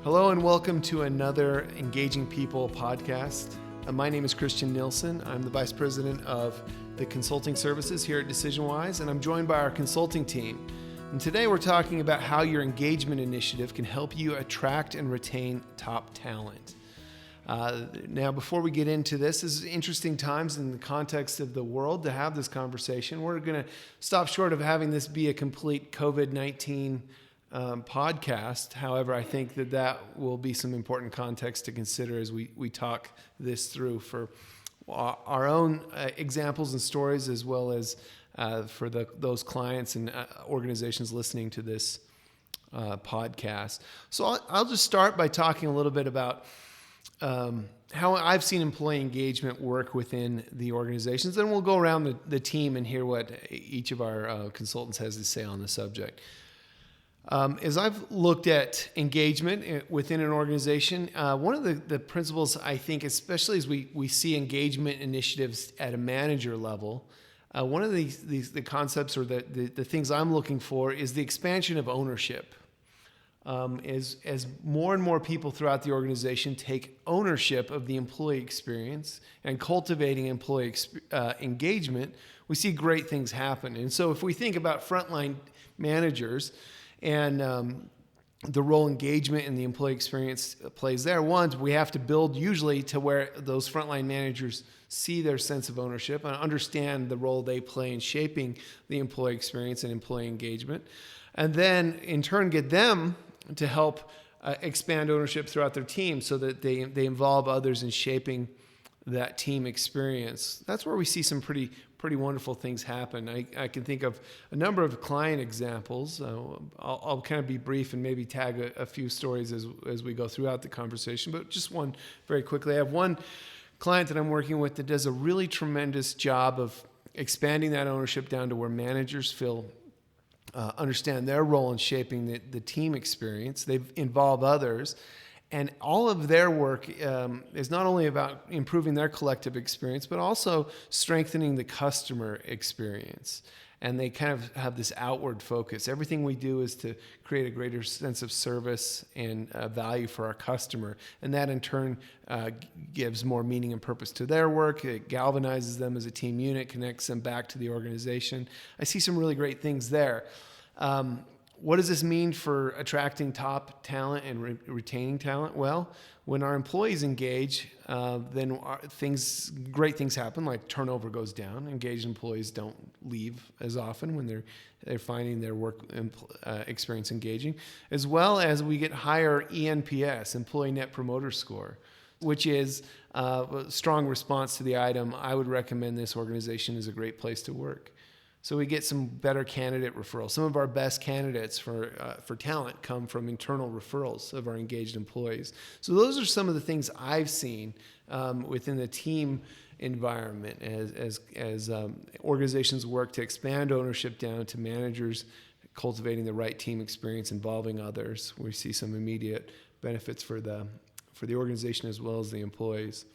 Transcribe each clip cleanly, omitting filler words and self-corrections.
Hello and welcome to another Engaging People podcast. My name is Christian Nilsson. I'm the Vice President of the Consulting Services here at DecisionWise, and I'm joined by our consulting team. And today we're talking about how your engagement initiative can help you attract and retain top talent. Now, before we get into this is interesting times in the context of the world to have this conversation. We're going to stop short of having this be a complete COVID-19 podcast. However, I think that will be some important context to consider as we talk this through for our own examples and stories, as well as for those clients and organizations listening to this podcast. So I'll just start by talking a little bit about how I've seen employee engagement work within the organizations. Then we'll go around the team and hear what each of our consultants has to say on the subject. As I've looked at engagement within an organization, one of the principles I think, especially as we see engagement initiatives at a manager level, one of the concepts or the things I'm looking for is the expansion of ownership. As more and more people throughout the organization take ownership of the employee experience and cultivating employee engagement, we see great things happen. And so if we think about frontline managers, and the role engagement in the employee experience plays there. One, we have to build usually to where those frontline managers see their sense of ownership and understand the role they play in shaping the employee experience and employee engagement. And then in turn get them to help expand ownership throughout their team so that they involve others in shaping that team experience. That's where we see some pretty wonderful things happen. I can think of a number of client examples. I'll kind of be brief and maybe tag a few stories as we go throughout the conversation, but just one very quickly. I have one client that I'm working with that does a really tremendous job of expanding that ownership down to where managers feel understand their role in shaping the team experience. They involve others. And all of their work is not only about improving their collective experience, but also strengthening the customer experience. And they kind of have this outward focus. Everything we do is to create a greater sense of service and value for our customer. And that in turn gives more meaning and purpose to their work. It galvanizes them as a team unit, connects them back to the organization. I see some really great things there. What does this mean for attracting top talent and retaining talent? Well, when our employees engage, then great things happen, like turnover goes down. Engaged employees don't leave as often when they're finding their work experience engaging, as well as we get higher ENPS, Employee Net Promoter Score, which is a strong response to the item, I would recommend this organization is a great place to work. So we get some better candidate referrals. Some of our best candidates for talent come from internal referrals of our engaged employees. So those are some of the things I've seen within the team environment as organizations work to expand ownership down to managers cultivating the right team experience, involving others. We see some immediate benefits for the organization as well as the employees.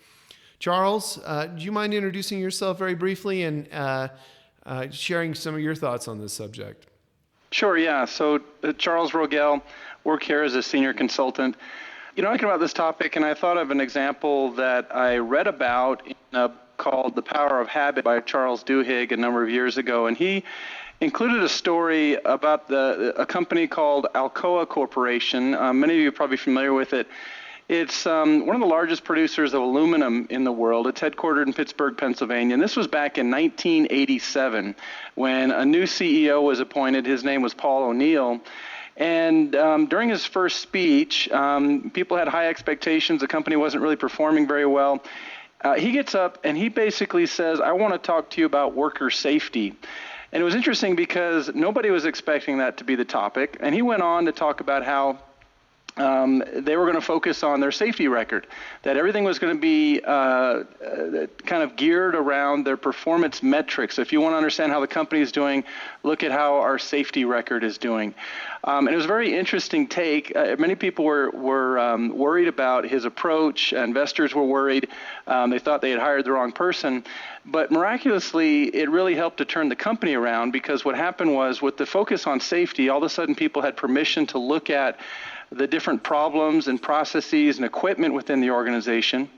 Charles, do you mind introducing yourself very briefly and sharing some of your thoughts on this subject? Sure, yeah. So Charles Rogel, work here as a senior consultant. Thinking about this topic, and I thought of an example that I read about in a book called The Power of Habit by Charles Duhigg a number of years ago, and he included a story about a company called Alcoa Corporation. Many of you are probably familiar with it. It's one of the largest producers of aluminum in the world. It's headquartered in Pittsburgh, Pennsylvania. And this was back in 1987 when a new CEO was appointed. His name was Paul O'Neill. And during his first speech, people had high expectations. The company wasn't really performing very well. He gets up and he basically says, I want to talk to you about worker safety. And it was interesting because nobody was expecting that to be the topic. And he went on to talk about how they were going to focus on their safety record, that everything was going to be kind of geared around their performance metrics. So if you want to understand how the company is doing, look at how our safety record is doing. And it was a very interesting take. Many people were worried about his approach. Investors were worried. They thought they had hired the wrong person. But miraculously, it really helped to turn the company around, because what happened was, with the focus on safety, all of a sudden people had permission to look at the different problems and processes and equipment within the organization.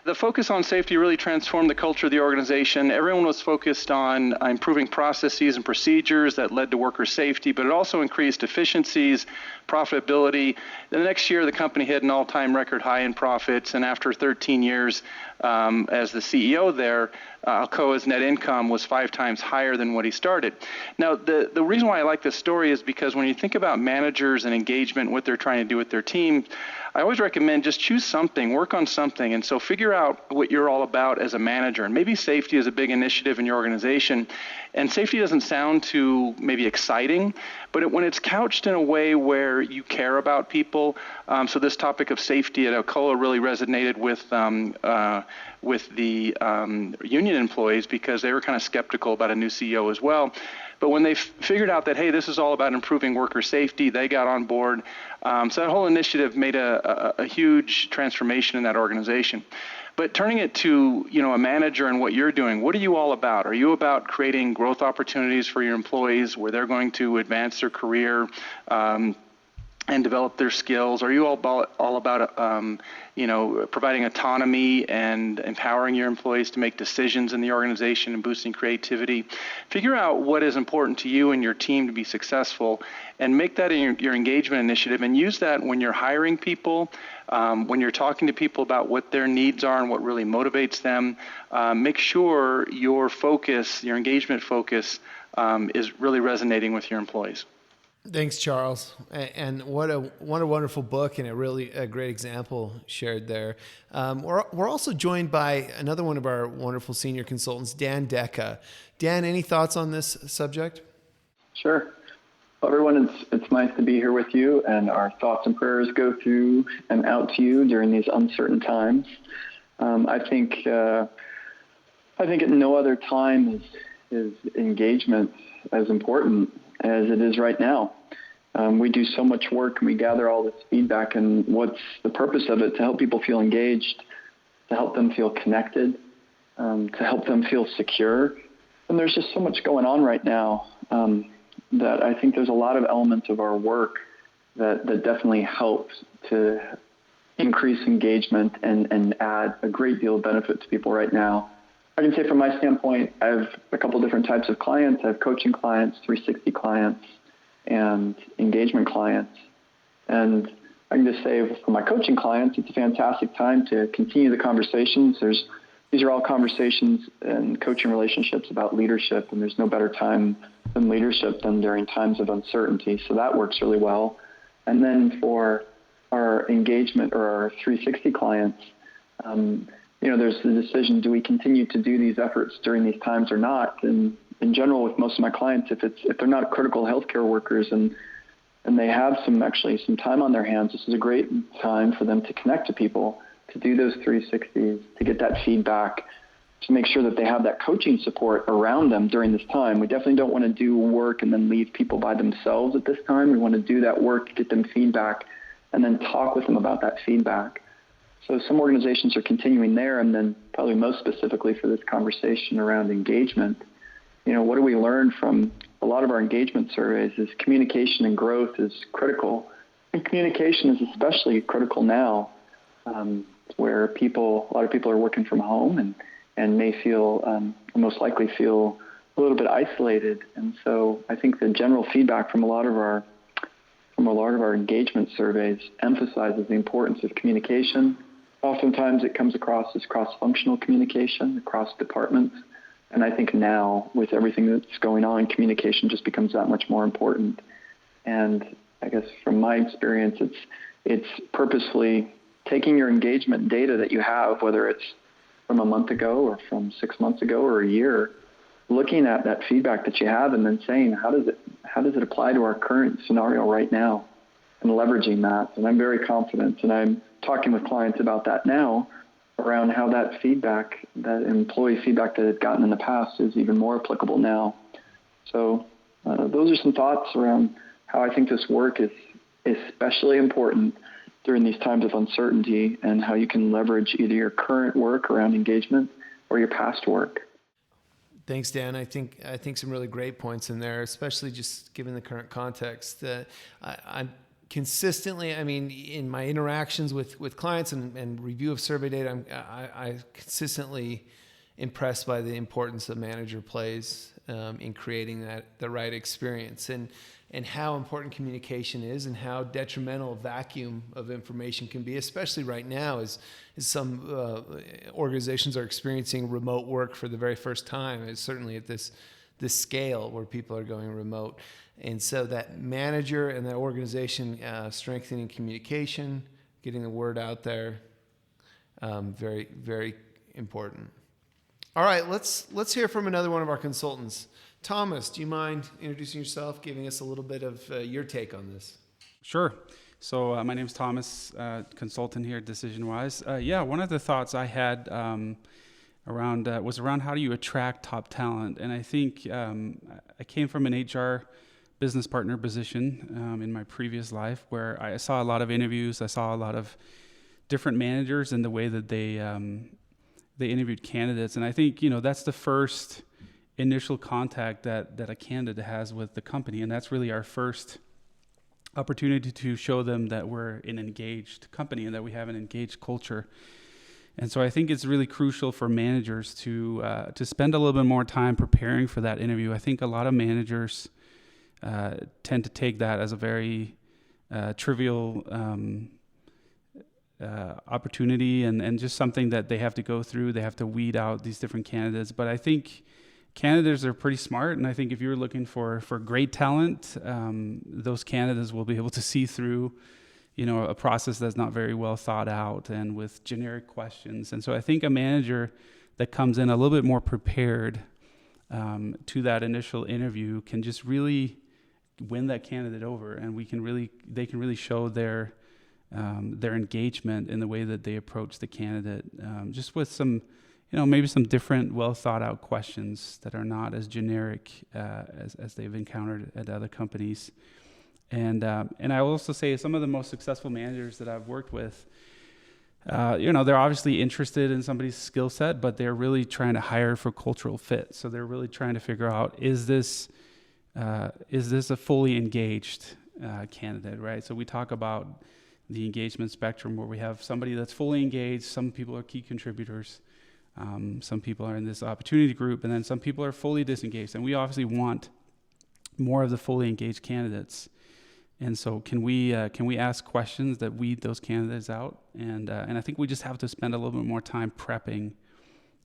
The focus on safety really transformed the culture of the organization. Everyone was focused on improving processes and procedures that led to worker safety, but it also increased efficiencies, profitability. The next year, the company hit an all-time record high in profits, and after 13 years as the CEO there, Alcoa's net income was 5 times higher than what he started. Now, the reason why I like this story is because when you think about managers and engagement, what they're trying to do with their team, I always recommend just choose something, work on something, and so figure out what you're all about as a manager. And maybe safety is a big initiative in your organization, and safety doesn't sound too maybe exciting, but when it's couched in a way where you care about people, so this topic of safety at Alcoa really resonated with the union employees because they were kind of skeptical about a new CEO as well. But when they figured out that, hey, this is all about improving worker safety, they got on board. So that whole initiative made a huge transformation in that organization. But turning it to, a manager and what you're doing, what are you all about? Are you about creating growth opportunities for your employees where they're going to advance their career and develop their skills? Are you all about providing autonomy and empowering your employees to make decisions in the organization and boosting creativity? Figure out what is important to you and your team to be successful and make that your engagement initiative, and use that when you're hiring people, when you're talking to people about what their needs are and what really motivates them. Make sure your engagement focus is really resonating with your employees. Thanks, Charles. And what a wonderful book and a great example shared there. We're also joined by another one of our wonderful senior consultants, Dan Decca. Dan, any thoughts on this subject? Sure. Well, everyone, it's nice to be here with you, and our thoughts and prayers go through and out to you during these uncertain times. I think at no other time is engagement as important as it is right now. We do so much work and we gather all this feedback, and what's the purpose of it? To help people feel engaged, to help them feel connected, to help them feel secure. And there's just so much going on right now that I think there's a lot of elements of our work that definitely helps to increase engagement and add a great deal of benefit to people right now. I can say from my standpoint, I have a couple different types of clients. I have coaching clients, 360 clients, and engagement clients. And I can just say for my coaching clients, it's a fantastic time to continue the conversations. These are all conversations and coaching relationships about leadership, and there's no better time than leadership than during times of uncertainty. So that works really well. And then for our engagement or our 360 clients, there's the decision, do we continue to do these efforts during these times or not? And in general, with most of my clients, if they're not critical healthcare workers and they have some time on their hands, this is a great time for them to connect to people, to do those 360s, to get that feedback, to make sure that they have that coaching support around them during this time. We definitely don't want to do work and then leave people by themselves at this time. We want to do that work, get them feedback, and then talk with them about that feedback. So some organizations are continuing there, and then probably most specifically for this conversation around engagement, what do we learn from a lot of our engagement surveys is communication and growth is critical. And communication is especially critical now, where a lot of people are working from home and may most likely feel a little bit isolated. And so I think the general feedback from a lot of our engagement surveys emphasizes the importance of communication. Oftentimes it comes across as cross-functional communication across departments. And I think now, with everything that's going on, communication just becomes that much more important. And I guess from my experience, it's purposefully taking your engagement data that you have, whether it's from a month ago or from 6 months ago or a year, looking at that feedback that you have and then saying, how does it apply to our current scenario right now, and leveraging that. And I'm very confident, and I'm talking with clients about that now, around how that feedback, that employee feedback that had gotten in the past is even more applicable now. So those are some thoughts around how I think this work is especially important during these times of uncertainty, and how you can leverage either your current work around engagement or your past work. Thanks, Dan. I think some really great points in there, especially just given the current context. I'm consistently, I mean, in my interactions with clients and review of survey data, I consistently impressed by the importance a manager plays in creating the right experience, and how important communication is, and how detrimental a vacuum of information can be, especially right now as some organizations are experiencing remote work for the very first time. It's certainly at this scale where people are going remote. And so that manager and that organization strengthening communication, getting the word out there, very, very important. All right, let's hear from another one of our consultants. Thomas, do you mind introducing yourself, giving us a little bit of your take on this? Sure. So my name is Thomas, consultant here at DecisionWise. One of the thoughts I had was around how do you attract top talent, and I think I came from an HR business partner position in my previous life where I saw a lot of interviews. I saw a lot of different managers and the way that they interviewed candidates, and I think that's the first initial contact that a candidate has with the company, and that's really our first opportunity to show them that we're an engaged company and that we have an engaged culture. And so I think it's really crucial for managers to spend a little bit more time preparing for that interview. I think a lot of managers tend to take that as a very trivial opportunity and just something that they have to go through. They have to weed out these different candidates. But I think candidates are pretty smart, and I think if you're looking for great talent, those candidates will be able to see through a process that's not very well thought out and with generic questions. And so I think a manager that comes in a little bit more prepared to that initial interview can just really win that candidate over, and they can really show their engagement in the way that they approach the candidate, just with some, maybe some different, well thought out questions that are not as generic as they've encountered at other companies. And I will also say some of the most successful managers that I've worked with, they're obviously interested in somebody's skill set, but they're really trying to hire for cultural fit. So they're really trying to figure out, is this a fully engaged candidate, right? So we talk about the engagement spectrum where we have somebody that's fully engaged, some people are key contributors, some people are in this opportunity group, and then some people are fully disengaged. And we obviously want more of the fully engaged candidates. And so can we ask questions that weed those candidates out? And I think we just have to spend a little bit more time prepping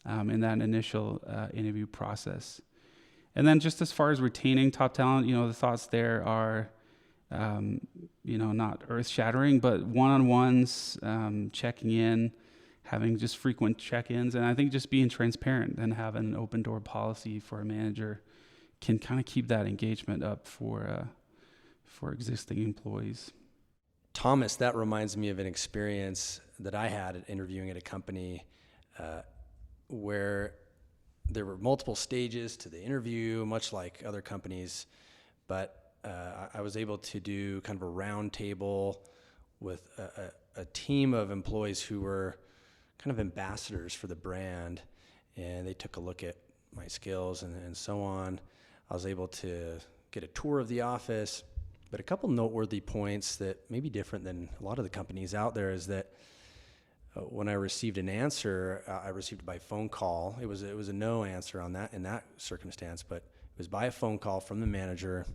in that initial interview process. And then just as far as retaining top talent, the thoughts there are, not earth-shattering, but one-on-ones, checking in, having just frequent check-ins, and I think just being transparent and having an open-door policy for a manager can kind of keep that engagement up for existing employees. Thomas, that reminds me of an experience that I had at interviewing at a company where there were multiple stages to the interview, much like other companies, but I was able to do kind of a roundtable with a team of employees who were kind of ambassadors for the brand, and they took a look at my skills and so on. I was able to get a tour of the office, but a couple noteworthy points that may be different than a lot of the companies out there is that when I received an answer, I received it by phone call. It was a no answer on that in that circumstance, but it was by a phone call from the manager,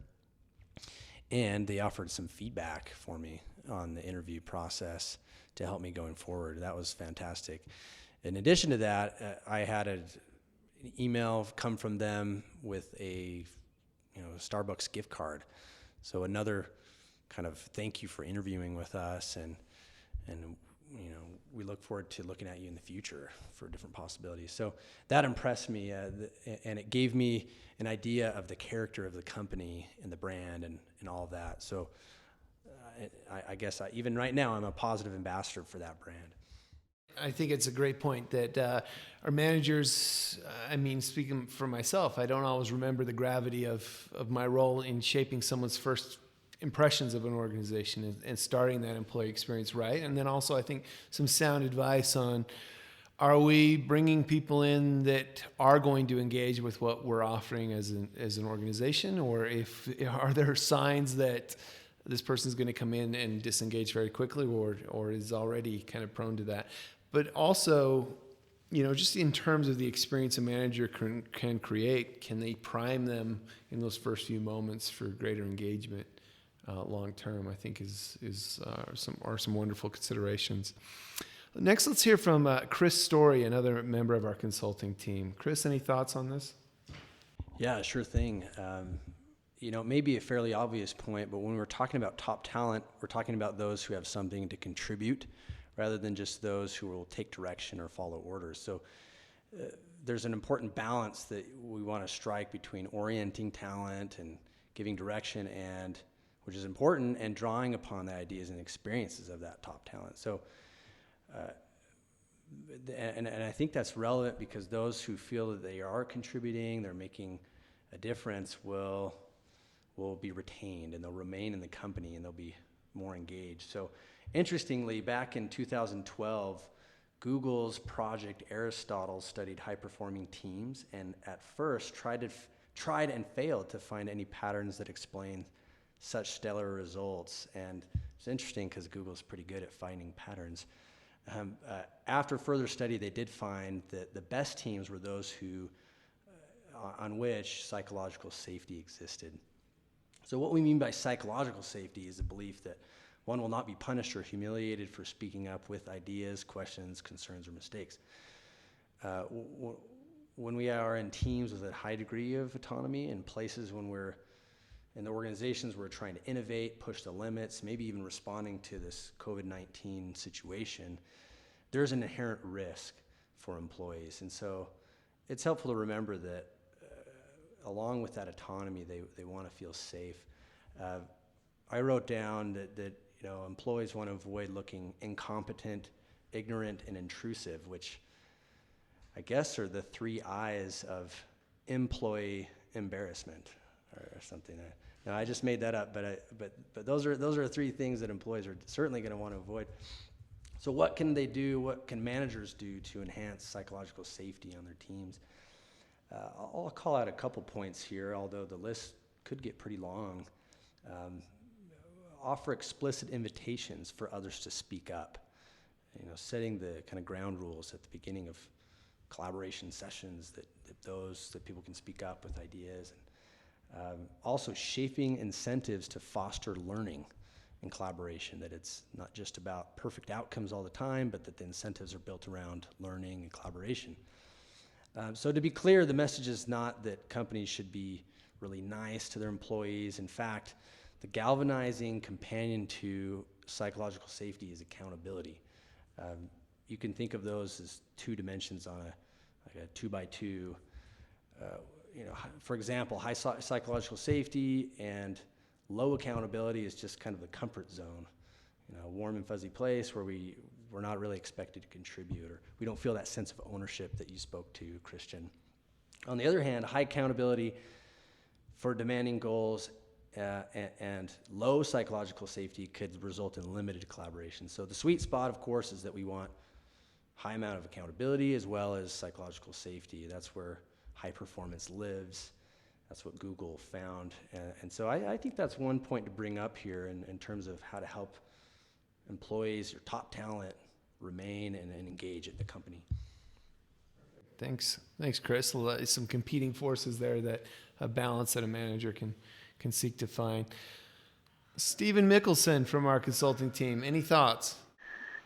and they offered some feedback for me on the interview process to help me going forward. That was fantastic. In addition to that, I had an email come from them with a Starbucks gift card. So another kind of thank you for interviewing with us, and we look forward to looking at you in the future for different possibilities. So that impressed me, and it gave me an idea of the character of the company and the brand and all of that. So I guess even right now I'm a positive ambassador for that brand. I think it's a great point that our managers, speaking for myself, I don't always remember the gravity of my role in shaping someone's first impressions of an organization and starting that employee experience right. And then also I think some sound advice on, are we bringing people in that are going to engage with what we're offering as an organization, or are there signs that this person's going to come in and disengage very quickly or is already kind of prone to that. But also, just in terms of the experience a manager can create, can they prime them in those first few moments for greater engagement long term, I think are some wonderful considerations. Next, let's hear from Chris Story, another member of our consulting team. Chris, any thoughts on this? Yeah, sure thing. It may be a fairly obvious point, but when we're talking about top talent, we're talking about those who have something to contribute rather than just those who will take direction or follow orders. So there's an important balance that we want to strike between orienting talent and giving direction, and which is important, and drawing upon the ideas and experiences of that top talent. So, and I think that's relevant because those who feel that they are contributing, they're making a difference, will be retained, and they'll remain in the company, and they'll be more engaged. So interestingly, back in 2012, Google's Project Aristotle studied high-performing teams, and at first tried and failed to find any patterns that explain such stellar results. And it's interesting because Google's pretty good at finding patterns. After further study, they did find that the best teams were those on which psychological safety existed. So what we mean by psychological safety is the belief that one will not be punished or humiliated for speaking up with ideas, questions, concerns, or mistakes. When we are in teams with a high degree of autonomy, in places when we're in the organizations we're trying to innovate, push the limits, maybe even responding to this COVID-19 situation, there's an inherent risk for employees. And so it's helpful to remember that along with that autonomy, they want to feel safe. I wrote down that employees want to avoid looking incompetent, ignorant, and intrusive, which I guess are the 3 I's of employee embarrassment or something. Now I just made that up, but those are 3 things that employees are certainly going to want to avoid. So what can they do? What can managers do to enhance psychological safety on their teams? I'll call out a couple points here, although the list could get pretty long. Offer explicit invitations for others to speak up. Setting the kind of ground rules at the beginning of collaboration sessions that people can speak up with ideas. And also shaping incentives to foster learning and collaboration, that it's not just about perfect outcomes all the time, but that the incentives are built around learning and collaboration. So to be clear, the message is not that companies should be really nice to their employees. In fact, the galvanizing companion to psychological safety is accountability. You can think of those as 2 dimensions on a 2x2. For example, high psychological safety and low accountability is just kind of the comfort zone, a warm and fuzzy place where we're not really expected to contribute, or we don't feel that sense of ownership that you spoke to, Christian. On the other hand, high accountability for demanding goals and low psychological safety could result in limited collaboration. So the sweet spot, of course, is that we want high amount of accountability as well as psychological safety. That's where high performance lives. That's what Google found. And so I think that's one point to bring up here in terms of how to help employees or top talent remain and engage at the company. Thanks, Chris. Some competing forces there, that a balance that a manager can seek to find. Stephen Mickelson from our consulting team, any thoughts?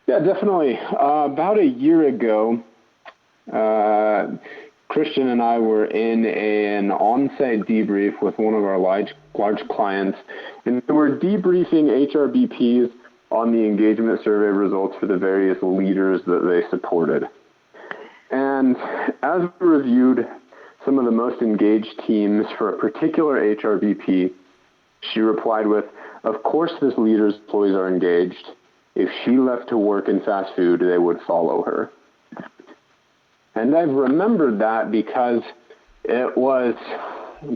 Yeah, definitely. About a year ago, Christian and I were in an on-site debrief with one of our large clients, and we were debriefing HRBPs on the engagement survey results for the various leaders that they supported. And as we reviewed some of the most engaged teams for a particular HRBP, she replied with, "Of course this leader's employees are engaged. If she left to work in fast food, they would follow her." And I've remembered that because it was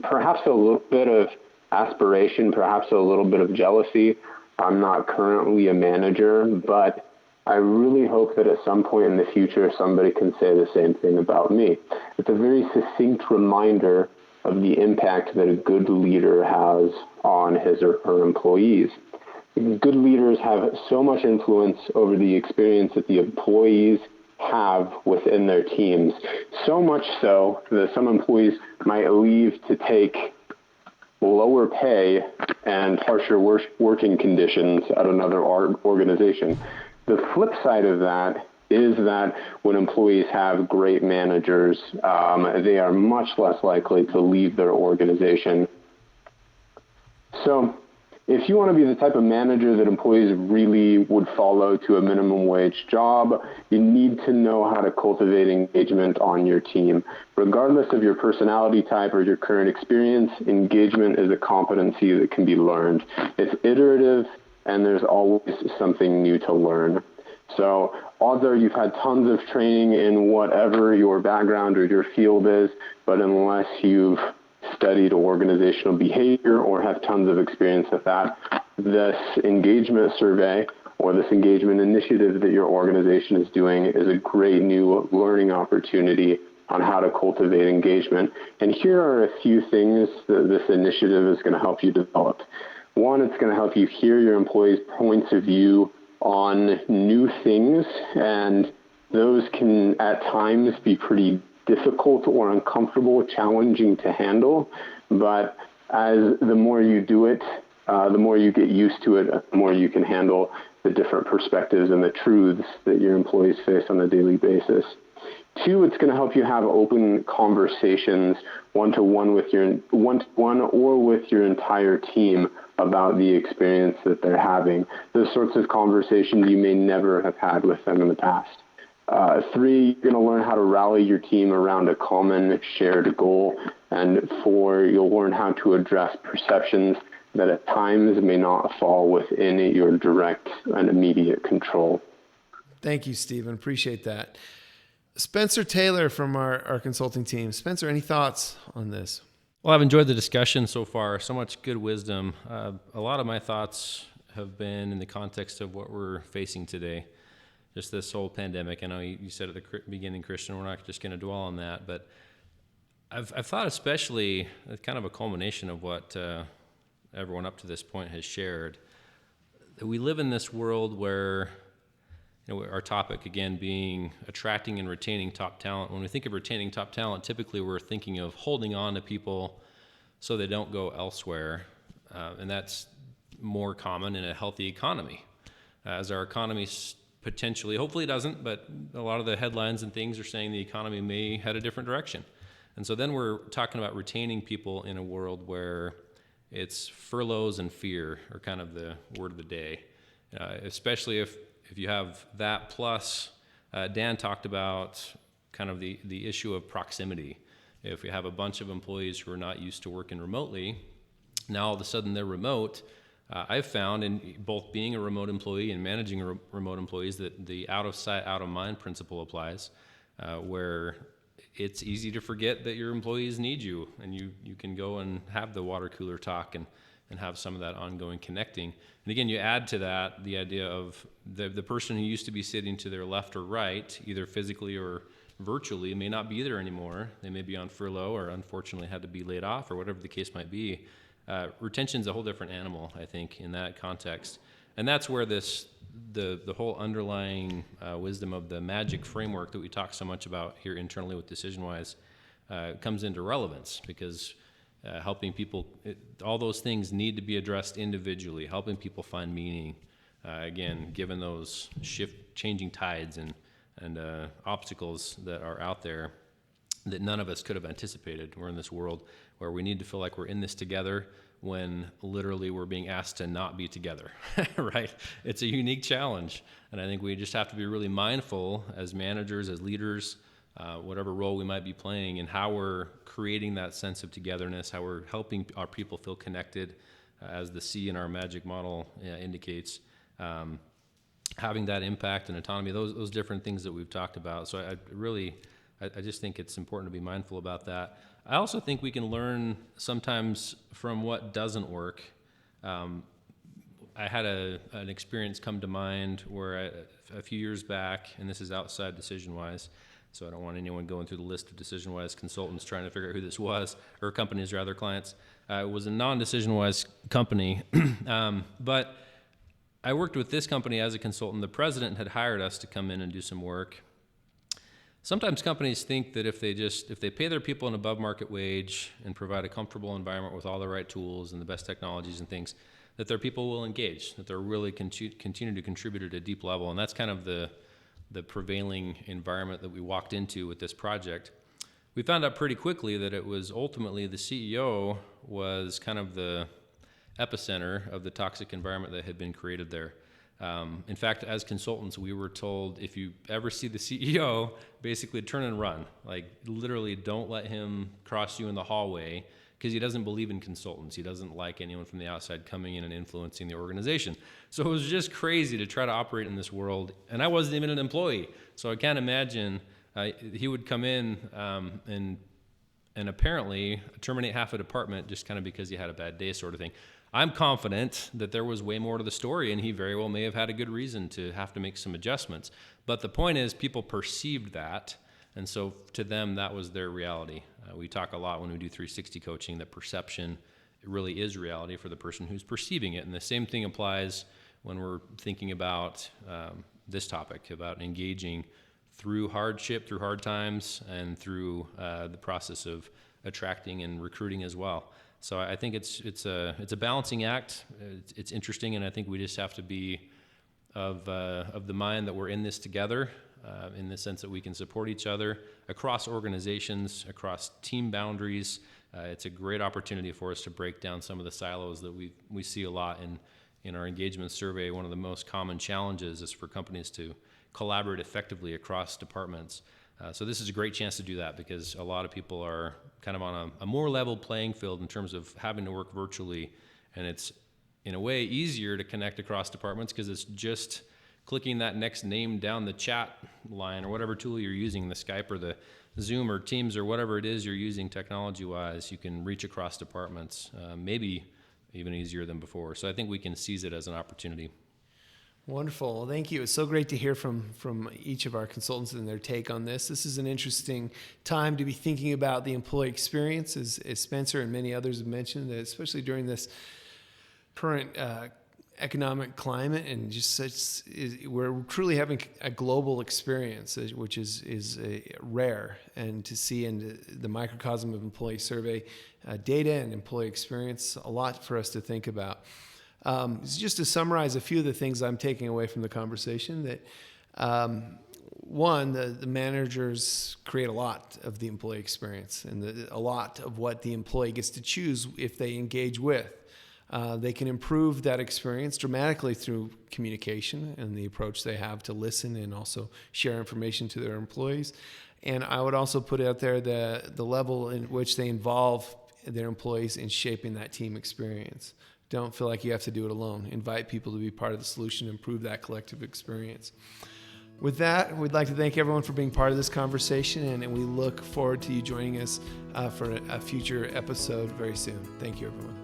perhaps a little bit of aspiration, perhaps a little bit of jealousy. I'm not currently a manager, but I really hope that at some point in the future, somebody can say the same thing about me. It's a very succinct reminder of the impact that a good leader has on his or her employees. good leaders have so much influence over the experience that the employees have within their teams. So much so that some employees might leave to take lower pay and harsher working conditions at another organization. The flip side of that is that when employees have great managers, they are much less likely to leave their organization. So if you want to be the type of manager that employees really would follow to a minimum wage job, you need to know how to cultivate engagement on your team. Regardless of your personality type or your current experience, engagement is a competency that can be learned. It's iterative, and there's always something new to learn. So odds are you've had tons of training in whatever your background or your field is, but unless you've studied organizational behavior or have tons of experience with that, this engagement survey or this engagement initiative that your organization is doing is a great new learning opportunity on how to cultivate engagement. And here are a few things that this initiative is going to help you develop. One, it's going to help you hear your employees' points of view on new things, and those can at times be pretty difficult or uncomfortable, challenging to handle. But as the more you do it, the more you get used to it, the more you can handle the different perspectives and the truths that your employees face on a daily basis. Two, it's going to help you have open conversations one-to-one or with your entire team about the experience that they're having. Those sorts of conversations you may never have had with them in the past. Three, you're going to learn how to rally your team around a common shared goal. And four, you'll learn how to address perceptions that at times may not fall within your direct and immediate control. Thank you, Stephen. Appreciate that. Spencer Taylor from our consulting team. Spencer, any thoughts on this? Well, I've enjoyed the discussion so far. So much good wisdom. A lot of my thoughts have been in the context of what we're facing today. Just this whole pandemic. I know you said at the beginning, Christian, we're not just going to dwell on that, but I've thought especially kind of a culmination of what everyone up to this point has shared, that we live in this world where, our topic again being attracting and retaining top talent. When we think of retaining top talent, typically we're thinking of holding on to people so they don't go elsewhere, and that's more common in a healthy economy. As our economy potentially, hopefully it doesn't, but a lot of the headlines and things are saying the economy may head a different direction. And so then we're talking about retaining people in a world where it's furloughs and fear are kind of the word of the day, especially if you have that plus, Dan talked about kind of the issue of proximity. If we have a bunch of employees who are not used to working remotely, now all of a sudden they're remote. I've found in both being a remote employee and managing remote employees that the out of sight, out of mind principle applies, where it's easy to forget that your employees need you, and you can go and have the water cooler talk and have some of that ongoing connecting. And again, you add to that the idea of the person who used to be sitting to their left or right, either physically or virtually, may not be there anymore. They may be on furlough or unfortunately had to be laid off or whatever the case might be. Retention's a whole different animal, I think, in that context. And that's where the whole underlying wisdom of the magic framework that we talk so much about here internally with DecisionWise comes into relevance, because helping people, all those things need to be addressed individually, helping people find meaning, again, given those changing tides and obstacles that are out there that none of us could have anticipated. We're in this world where we need to feel like we're in this together when literally we're being asked to not be together, right? It's a unique challenge. And I think we just have to be really mindful as managers, as leaders, whatever role we might be playing, and how we're creating that sense of togetherness, how we're helping our people feel connected, as the C in our magic model indicates, having that impact and autonomy, those different things that we've talked about. So I just think it's important to be mindful about that. I also think we can learn sometimes from what doesn't work. I had an experience come to mind where a few years back, and this is outside DecisionWise, so I don't want anyone going through the list of DecisionWise consultants trying to figure out who this was, or companies rather, clients. It was a non-DecisionWise company, but I worked with this company as a consultant. The president had hired us to come in and do some work. Sometimes companies think that if they pay their people an above market wage and provide a comfortable environment with all the right tools and the best technologies and things, that their people will engage, that they're really continue to contribute at a deep level. And that's kind of the prevailing environment that we walked into with this project. We found out pretty quickly that it was ultimately the CEO was kind of the epicenter of the toxic environment that had been created there. In fact, as consultants, we were told if you ever see the CEO, basically turn and run. Like literally don't let him cross you in the hallway because he doesn't believe in consultants. He doesn't like anyone from the outside coming in and influencing the organization. So it was just crazy to try to operate in this world. And I wasn't even an employee. So I can't imagine he would come in and apparently terminate half a department just kind of because he had a bad day sort of thing. I'm confident that there was way more to the story, and he very well may have had a good reason to have to make some adjustments. But the point is, people perceived that, and so to them, that was their reality. We talk a lot when we do 360 coaching that perception really is reality for the person who's perceiving it, and the same thing applies when we're thinking about this topic, about engaging through hardship, through hard times, and through the process of attracting and recruiting as well. So I think it's a balancing act. It's interesting, and I think we just have to be of the mind that we're in this together, in the sense that we can support each other across organizations, across team boundaries. It's a great opportunity for us to break down some of the silos that we see a lot in our engagement survey. One of the most common challenges is for companies to collaborate effectively across departments. So this is a great chance to do that because a lot of people are kind of on a more level playing field in terms of having to work virtually, and it's in a way easier to connect across departments because it's just clicking that next name down the chat line or whatever tool you're using, the Skype or the Zoom or Teams or whatever it is you're using technology-wise. You can reach across departments, maybe even easier than before. So I think we can seize it as an opportunity. Wonderful. Well, thank you. It's so great to hear from each of our consultants and their take on this. This is an interesting time to be thinking about the employee experience, as Spencer and many others have mentioned, especially during this current economic climate, and just we're truly having a global experience, which is rare, and to see in the microcosm of employee survey data and employee experience, a lot for us to think about. Just to summarize a few of the things I'm taking away from the conversation, that one, the managers create a lot of the employee experience and a lot of what the employee gets to choose if they engage with. They can improve that experience dramatically through communication and the approach they have to listen and also share information to their employees. And I would also put out there the level in which they involve their employees in shaping that team experience. Don't feel like you have to do it alone. Invite people to be part of the solution, improve that collective experience. With that, we'd like to thank everyone for being part of this conversation, and we look forward to you joining us for a future episode very soon. Thank you, everyone.